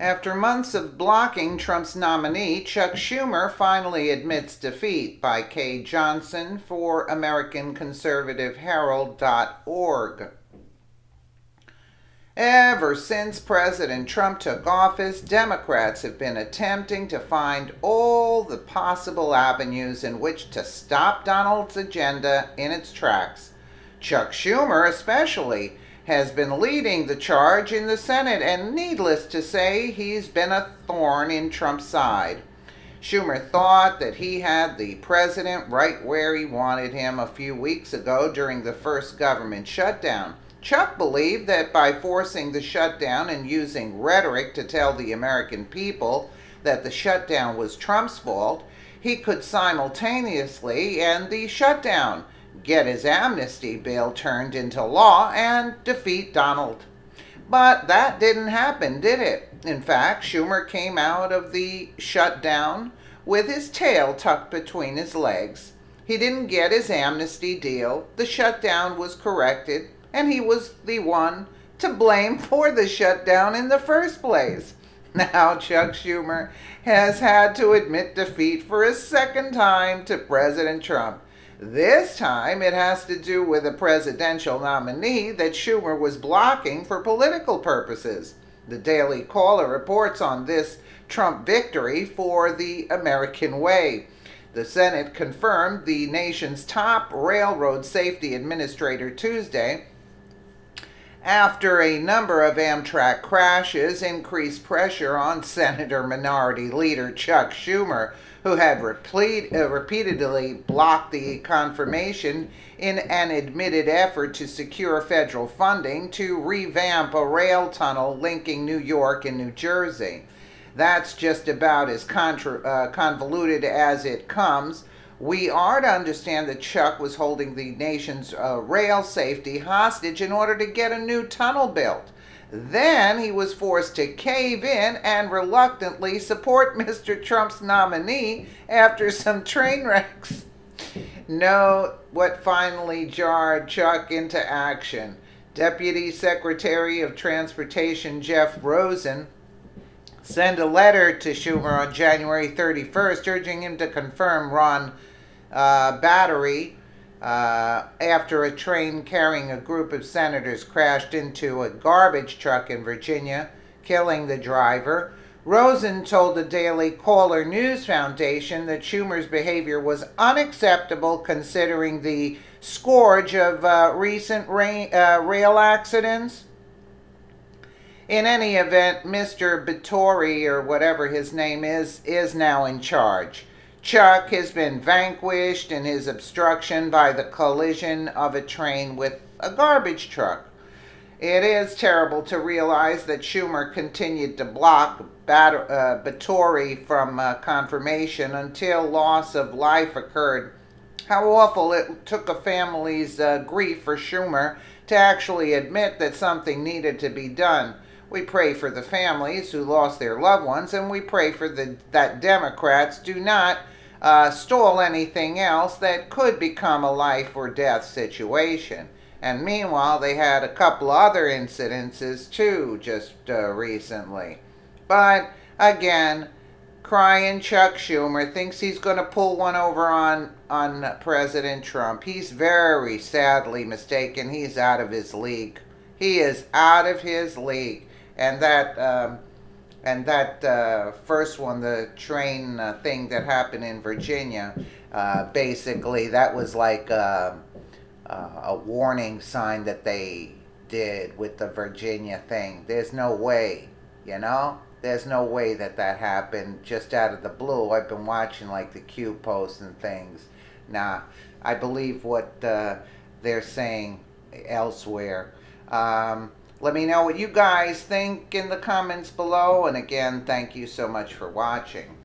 After months of blocking Trump's nominee, Chuck Schumer finally admits defeat, by Kay Johnson for AmericanConservativeHerald.org. Ever since President Trump took office, Democrats have been attempting to find all the possible avenues in which to stop Donald's agenda in its tracks. Chuck Schumer, especially, has been leading the charge in the Senate, and needless to say, he's been a thorn in Trump's side. Schumer thought that he had the president right where he wanted him a few weeks ago during the first government shutdown. Chuck believed that by forcing the shutdown and using rhetoric to tell the American people that the shutdown was Trump's fault, he could simultaneously end the shutdown, get his amnesty bill turned into law, and defeat Donald. But that didn't happen, did it? In fact, Schumer came out of the shutdown with his tail tucked between his legs. He didn't get his amnesty deal, the shutdown was corrected, and he was the one to blame for the shutdown in the first place. Now Chuck Schumer has had to admit defeat for a second time to President Trump. This time it has to do with a presidential nominee that Schumer was blocking for political purposes. The Daily Caller reports on this Trump victory for the American way. The Senate confirmed the nation's top railroad safety administrator Tuesday after a number of Amtrak crashes increased pressure on Senator Minority Leader Chuck Schumer, who had repeatedly blocked the confirmation in an admitted effort to secure federal funding to revamp a rail tunnel linking New York and New Jersey. That's just about as convoluted as it comes. We are to understand that Chuck was holding the nation's rail safety hostage in order to get a new tunnel built. Then he was forced to cave in and reluctantly support Mr. Trump's nominee after some train wrecks. Note what finally jarred Chuck into action. Deputy Secretary of Transportation Jeff Rosen sent a letter to Schumer on January 31st urging him to confirm Ron Battery after a train carrying a group of senators crashed into a garbage truck in Virginia, killing the driver. Rosen told the Daily Caller News Foundation that Schumer's behavior was unacceptable considering the scourge of recent rail accidents. In any event, Mr. Battori, or whatever his name is now in charge. Chuck has been vanquished in his obstruction by the collision of a train with a garbage truck. It is terrible to realize that Schumer continued to block Battori from confirmation until loss of life occurred. How awful it took a family's grief for Schumer to actually admit that something needed to be done. We pray for the families who lost their loved ones, and we pray for that Democrats do not stall anything else that could become a life or death situation. And meanwhile, they had a couple other incidences too just recently. But again, crying Chuck Schumer thinks he's going to pull one over on President Trump. He's very sadly mistaken. He's out of his league. He is out of his league. And that first one, the train thing that happened in Virginia, basically that was like a warning sign that they did with the Virginia thing. There's no way, there's no way that happened just out of the blue. I've been watching like the Q posts and things. Nah, I believe what they're saying elsewhere. Let me know what you guys think in the comments below. And again, thank you so much for watching.